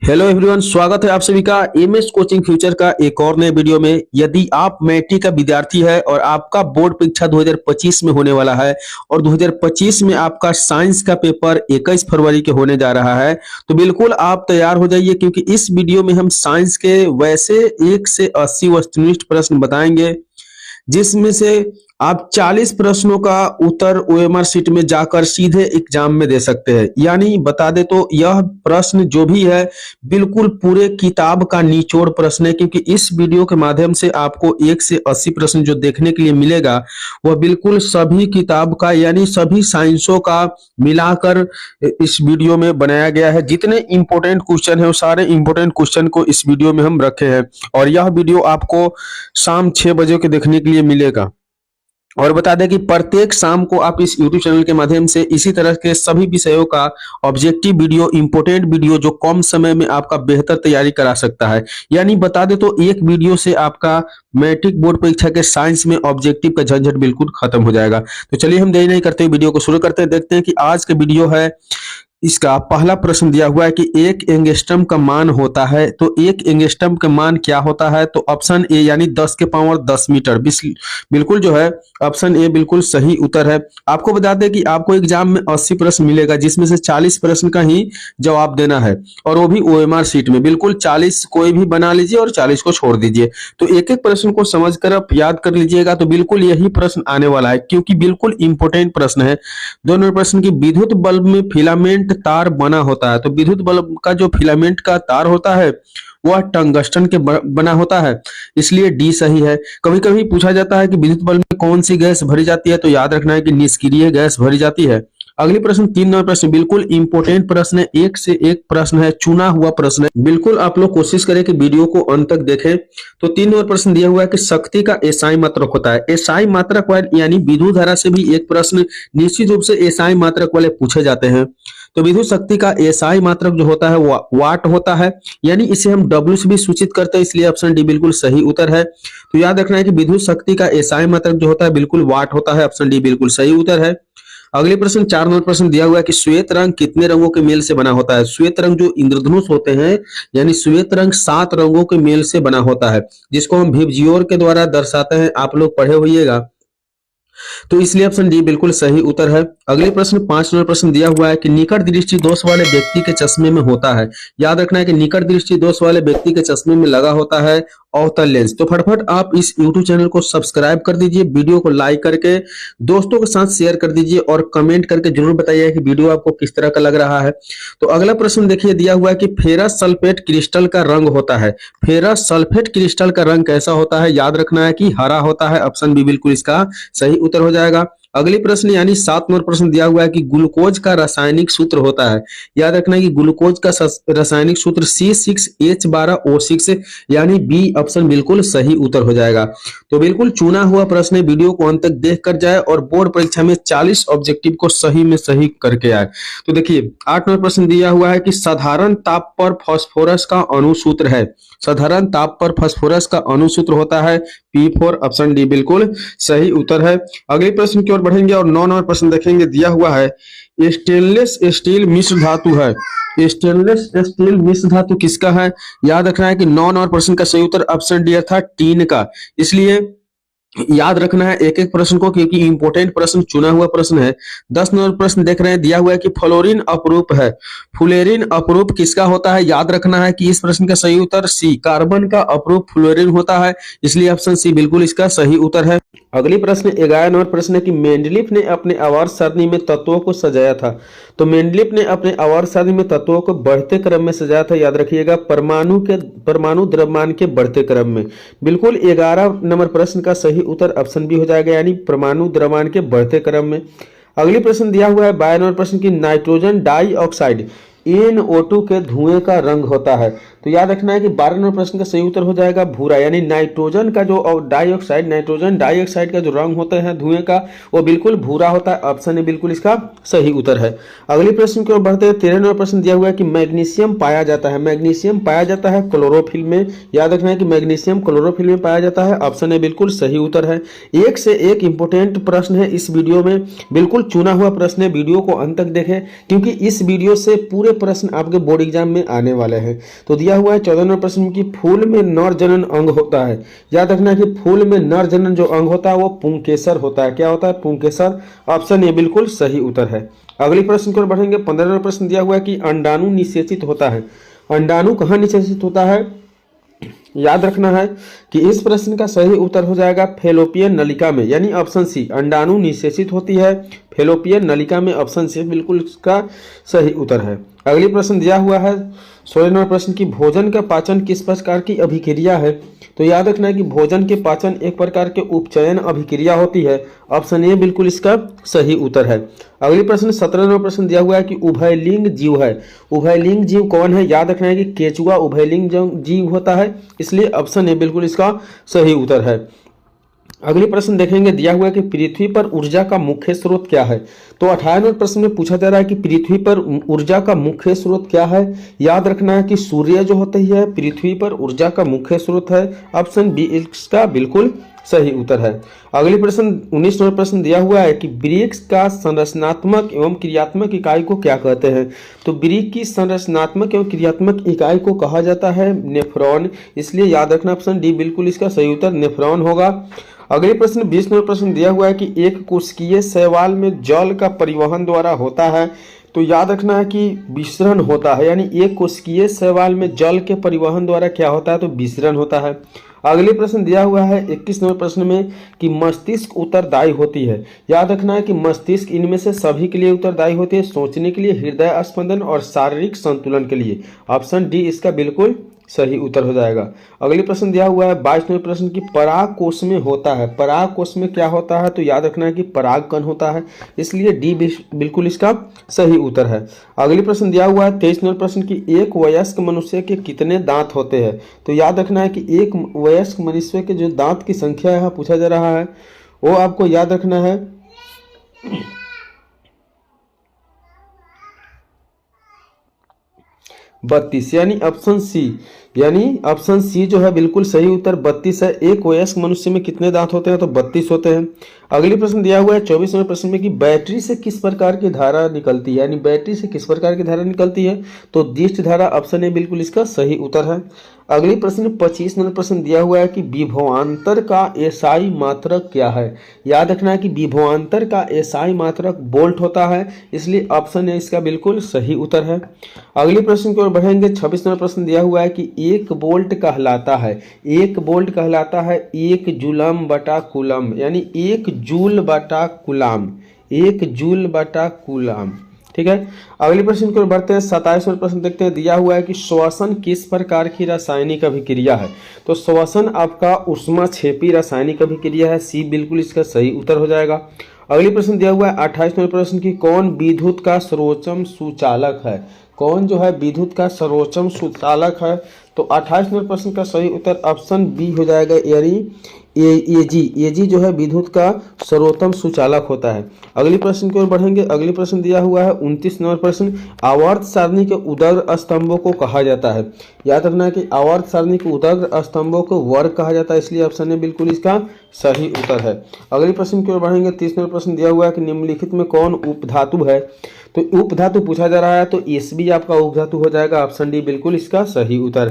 Hello everyone, स्वागत है आप सभी का एमएस कोचिंग फ्यूचर का एक और नए वीडियो में। यदि आप मैट्रिक का विद्यार्थी है और आपका बोर्ड परीक्षा 2025 में होने वाला है और 2025 में आपका साइंस का पेपर 21 फरवरी के होने जा रहा है, तो बिल्कुल आप तैयार हो जाइए, क्योंकि इस वीडियो में हम साइंस के वैसे 1 से 80 वस्तुनिष्ठ प्रश्न बताएंगे जिसमें से आप 40 प्रश्नों का उत्तर ओएमआर शीट में जाकर सीधे एग्जाम में दे सकते हैं। यानी बता दे तो यह प्रश्न जो भी है बिल्कुल पूरे किताब का निचोड़ प्रश्न है, क्योंकि इस वीडियो के माध्यम से आपको 1 से 80 प्रश्न जो देखने के लिए मिलेगा वह बिल्कुल सभी किताब का यानी सभी साइंसों का मिलाकर इस वीडियो में बनाया गया है। जितने इंपॉर्टेंट क्वेश्चन है वो सारे इंपॉर्टेंट क्वेश्चन को इस वीडियो में हम रखे हैं और यह वीडियो आपको शाम 6 बजे के देखने के लिए मिलेगा। और बता दें कि प्रत्येक शाम को आप इस YouTube चैनल के माध्यम से इसी तरह के सभी विषयों का ऑब्जेक्टिव वीडियो, इंपोर्टेंट वीडियो जो कम समय में आपका बेहतर तैयारी करा सकता है। यानी बता दें तो एक वीडियो से आपका मैट्रिक बोर्ड परीक्षा के साइंस में ऑब्जेक्टिव का झंझट बिल्कुल खत्म हो जाएगा। तो चलिए हम देरी नहीं करते वीडियो को शुरू करते हैं। देखते हैं कि आज का वीडियो है। इसका पहला प्रश्न दिया हुआ है कि एक एंगस्ट्रम का मान होता है, तो एक एंगस्ट्रम का मान क्या होता है? तो ऑप्शन ए यानी 10 के पावर 10 मीटर बिल्कुल जो है ऑप्शन ए बिल्कुल सही उत्तर है। आपको बता दें कि आपको एग्जाम में 80 प्रश्न मिलेगा, जिसमें से 40 प्रश्न का ही जवाब देना है और वो भी ओएमआर शीट में। बिल्कुल 40 कोई भी बना लीजिए और 40 को छोड़ दीजिए। तो एक एक प्रश्न को समझकर आप याद कर लीजिएगा, तो बिल्कुल यही प्रश्न आने वाला है, क्योंकि बिल्कुल इंपोर्टेंट प्रश्न है। दोनों प्रश्न की विद्युत बल्ब में फिलामेंट तार बना होता है, तो विद्युत बल्ब का जो फिलामेंट का तार होता है वह टंगस्टन के बना होता है, इसलिए डी सही है। कभी कभी पूछा जाता है कि विद्युत बल्ब में कौन सी गैस भरी जाती है, तो याद रखना है कि निष्क्रिय गैस भरी जाती है। अगली प्रश्न 3 नंबर प्रश्न बिल्कुल इंपोर्टेंट प्रश्न है, एक से एक प्रश्न है, चुना हुआ प्रश्न है। बिल्कुल आप लोग कोशिश करें कि वीडियो को अंत तक देखें। तो 3 नंबर प्रश्न दिया हुआ है कि शक्ति का एसआई मात्रक होता है। एसआई मात्रक यानी विद्युत धारा से भी एक प्रश्न निश्चित रूप से एसआई मात्रक वाले पूछे जाते हैं। तो विद्युत शक्ति का एसआई मात्रक जो होता है वो वाट होता है, यानी इसे हम डब्ल्यू से भी सूचित करते हैं, इसलिए ऑप्शन डी बिल्कुल सही उत्तर है। तो याद रखना है कि विद्युत शक्ति का एसआई मात्रक जो होता है बिल्कुल वाट होता है, ऑप्शन डी बिल्कुल सही उत्तर है। अगले प्रश्न 4 नंबर प्रश्न दिया हुआ है कि श्वेत रंग कितने रंगों के मेल से बना होता है? श्वेत रंग जो इंद्रधनुष होते हैं, यानी श्वेत रंग 7 रंगों के मेल से बना होता है, जिसको हम विबजियोर के द्वारा दर्शाते हैं। आप लोग पढ़े होइएगा, तो इसलिए ऑप्शन डी बिल्कुल सही उत्तर है। अगले प्रश्न 5 नंबर प्रश्न दिया हुआ है कि निकट दृष्टि दोष वाले व्यक्ति के चश्मे में होता है। याद रखना है कि निकट दृष्टि दोष वाले व्यक्ति के चश्मे में लगा होता है अवतल लेंस। तो फटाफट आप इस YouTube चैनल को सब्सक्राइब कर दीजिए, वीडियो को लाइक करके दोस्तों के साथ शेयर कर दीजिए और कमेंट करके जरूर बताइए कि वीडियो आपको किस तरह का लग रहा है। तो अगला प्रश्न देखिए, दिया हुआ है कि फेरस सल्फेट क्रिस्टल का रंग होता है। फेरस सल्फेट क्रिस्टल का रंग कैसा होता है? याद रखना है कि हरा होता है, ऑप्शन बी बिल्कुल इसका सही उत्तर हो जाएगा। अगली प्रश्न यानी 7 नंबर प्रश्न दिया हुआ है कि ग्लूकोज का रासायनिक सूत्र होता है। याद रखना है कि ग्लूकोज का रासायनिक सूत्र C6H12O6, यानी बी ऑप्शन बिल्कुल सही उत्तर हो जाएगा। तो बिल्कुल चुना हुआ प्रश्न है, वीडियो को अंत तक देख कर जाए और बोर्ड परीक्षा में 40 ऑब्जेक्टिव को सही में सही करके आए। तो देखिए 8 नंबर प्रश्न दिया हुआ है कि साधारण ताप पर फास्फोरस का अणुसूत्र है। साधारण ताप पर फास्फोरस का अणुसूत्र होता है P4, ऑप्शन डी बिल्कुल सही उत्तर है। अगले प्रश्न की ओर बढ़ेंगे और 9 नंबर प्रश्न देखेंगे। दिया हुआ है स्टेनलेस स्टील मिश्र धातु है। स्टेनलेस स्टील मिश्र धातु किसका है? याद रखना है कि 9 नंबर प्रश्न का सही उत्तर ऑप्शन डी था टीन का। इसलिए याद रखना है एक एक प्रश्न को, क्योंकि इंपोर्टेंट प्रश्न चुना हुआ प्रश्न है। 10 नंबर प्रश्न देख रहे हैं, दिया हुआ है कि फ्लोरीन अपरूप है। फ्लोरीन अपरूप किसका होता है? याद रखना है कि इस प्रश्न का सही उत्तर सी, कार्बन का अपरूप फ्लोरीन होता है, इसलिए ऑप्शन सी बिल्कुल इसका सही उत्तर है। अगली प्रश्न 11 नंबर प्रश्न है कि मेंडलीफ ने अपने आवर्त सारणी में तत्वों को सजाया था। तो मेंडलीफ ने अपने आवर्त सारणी में तत्वों को बढ़ते क्रम में सजाया था। याद रखिएगा परमाणु द्रव्यमान के बढ़ते क्रम में। बिल्कुल 11 नंबर प्रश्न का सही उत्तर ऑप्शन बी हो जाएगा, यानी परमाणु द्रव्यमान के बढ़ते क्रम में। अगली प्रश्न दिया हुआ है 12 नंबर प्रश्न की नाइट्रोजन डाइऑक्साइड NO2 के धुएं का रंग होता है। तो याद रखना है कि 12 नंबर प्रश्न का सही उत्तर हो जाएगा भूरा, यानी नाइट्रोजन का जो डाइऑक्साइड, नाइट्रोजन डाइऑक्साइड का जो रंग होता है धुएं का, वो बिल्कुल भूरा होता है। ऑप्शन ए बिल्कुल इसका सही उत्तर है। अगले प्रश्न की ओर बढ़ते हैं। 13 नंबर प्रश्न दिया हुआ है कि मैग्नीशियम पाया जाता है, मैग्नीशियम पाया जाता है क्लोरोफिल में। याद रखना है कि मैग्नीशियम क्लोरोफिल में पाया जाता है। ऑप्शन ए बिल्कुल सही उत्तर है। एक से एक इंपॉर्टेंट प्रश्न है इस वीडियो में, बिल्कुल चुना हुआ प्रश्न है। वीडियो को अंत तक देखें क्योंकि इस वीडियो से पूरे प्रश्न आपके बोर्ड एग्जाम में आने वाले हैं। तो दिया हुआ है 14 नंबर प्रश्न की फूल में नर जनन अंग होता है। याद रखना है कि फूल में नर जनन जो अंग होता है वो पुंकेसर होता है। क्या होता है? पुंकेसर। ऑप्शन ए बिल्कुल सही उत्तर है। अगले प्रश्न की ओर बढ़ेंगे। 15 नंबर प्रश्न दिया हुआ है कि अंडाणु निषेचित होता है। अंडाणु कहाँ निषेचित होता है? याद रखना है कि इस प्रश्न का सही उत्तर हो जाएगा फेलोपियन नलिका में, यानी ऑप्शन सी। अंडाणु निषेचित होती है फेलोपियन नलिका में। ऑप्शन सी बिल्कुल इसका सही उत्तर है। अगली प्रश्न दिया हुआ है 16 नंबर प्रश्न की भोजन का पाचन किस प्रकार की अभिक्रिया है। तो याद रखना है कि भोजन के पाचन एक प्रकार के उपचयन अभिक्रिया होती है। ऑप्शन ए बिल्कुल इसका सही उत्तर है। अगली प्रश्न 17 नंबर प्रश्न दिया हुआ है कि उभयलिंग जीव है। उभयलिंग जीव कौन है? याद रखना है कि केचुआ उभयलिंग जीव होता है, इसलिए ऑप्शन ए बिल्कुल इसका सही उत्तर है। अगली प्रश्न देखेंगे। दिया हुआ है कि पृथ्वी पर ऊर्जा का मुख्य स्रोत क्या है। तो 18 नंबर प्रश्न में पूछा जा रहा है कि पृथ्वी पर ऊर्जा का मुख्य स्रोत क्या है। याद रखना है कि सूर्य जो होता है पृथ्वी पर ऊर्जा का मुख्य स्रोत है। ऑप्शन बी इसका बिल्कुल सही उत्तर है। अगली प्रश्न 19 नंबर प्रश्न दिया हुआ है कि वृक्क का संरचनात्मक एवं क्रियात्मक इकाई को क्या कहते हैं। तो वृक्क की संरचनात्मक एवं क्रियात्मक इकाई को कहा जाता है नेफ्रॉन, इसलिए याद रखना ऑप्शन डी बिल्कुल इसका सही उत्तर नेफ्रॉन होगा। अगले प्रश्न 20 नंबर प्रश्न दिया हुआ है कि एक कोशिकीय शैवाल में जल का परिवहन द्वारा होता है। तो याद रखना है कि विसरण होता है, यानी एक कोशिकीय शैवाल में जल के परिवहन द्वारा क्या होता है? तो विसरण होता है। अगले प्रश्न दिया हुआ है 21 नंबर प्रश्न में कि मस्तिष्क उत्तरदायी होती है। याद रखना है कि मस्तिष्क इनमें से सभी के लिए उत्तरदायी होती है, सोचने के लिए, हृदय स्पंदन और शारीरिक संतुलन के लिए। ऑप्शन डी इसका बिल्कुल सही उत्तर हो जाएगा। अगले प्रश्न दिया हुआ है 22 नंबर प्रश्न की पराग कोश में होता है। पराग कोश में क्या होता है? तो याद रखना है कि परागकण होता है, इसलिए डी बिल्कुल इसका सही उत्तर है। अगले प्रश्न दिया हुआ है 23 नंबर प्रश्न की एक वयस्क मनुष्य के कितने दांत होते हैं। तो याद रखना है कि एक वयस्क मनुष्य के जो दांत की संख्या है पूछा जा रहा है, वो आपको याद रखना है 32, यानी ऑप्शन सी, यानी ऑप्शन सी जो है बिल्कुल सही उत्तर 32 है। एक वयस्क मनुष्य में कितने दांत होते हैं? तो 32 होते हैं। अगली प्रश्न दिया हुआ है 24 नंबर प्रश्न में कि बैटरी से किस प्रकार की धारा निकलती है, यानी बैटरी से किस प्रकार की धारा निकलती है? तो दिष्ट धारा। ऑप्शन ए बिल्कुल इसका सही उत्तर है। अगली प्रश्न 25 नंबर प्रश्न दिया हुआ है कि विभवांतर का एसआई मात्रक क्या है। याद रखना है कि विभवांतर का एसआई मात्रक वोल्ट होता है, इसलिए ऑप्शन ए इसका बिल्कुल सही उत्तर है। अगले प्रश्न की ओर बढ़ेंगे। 26 नंबर प्रश्न दिया हुआ है कि एक वोल्ट कहलाता है, एक वोल्ट कहलाता है 1 जूलम बटा कूलम, यानी 1 जूल बटा कूलम, 1 जूल बटा कूलम। ठीक है। अगले प्रश्न की ओर बढ़ते हैं। 27वां प्रश्न देखते हैं। दिया हुआ है कि श्वसन किस प्रकार की रासायनिक अभिक्रिया है। तो श्वसन आपका ऊष्माक्षेपी रासायनिक अभिक्रिया है, सी बिल्कुल इसका सही उत्तर हो जाएगा। अगले प्रश्न दिया हुआ है 28वें प्रश्न की कौन विद्युत का सर्वोच्चम सुचालक है। कौन जो है विद्युत का सर्वोच्चम सुचालक है। तो 28वें प्रश्न का सही उत्तर ऑप्शन बी हो जाएगा, यानी एजी जो है विद्युत का सर्वोत्तम सुचालक होता है। अगले प्रश्न की ओर बढ़ेंगे। अगले प्रश्न दिया हुआ है 29 नंबर प्रश्न, आवर्त सारणी के उदग्र स्तंभों को कहा जाता है। याद रखना है कि आवर्त सारणी के उदग्र स्तंभों को वर्ग कहा जाता है, इसलिए ऑप्शन ए बिल्कुल इसका सही उत्तर है। अगले प्रश्न की ओर बढ़ेंगे। 30 नंबर प्रश्न दिया हुआ है कि निम्नलिखित में कौन उपधातु है। तो उपधातु पूछा जा रहा है, तो एसबी आपका उपधातु हो जाएगा। ऑप्शन डी बिल्कुल इसका सही उत्तर।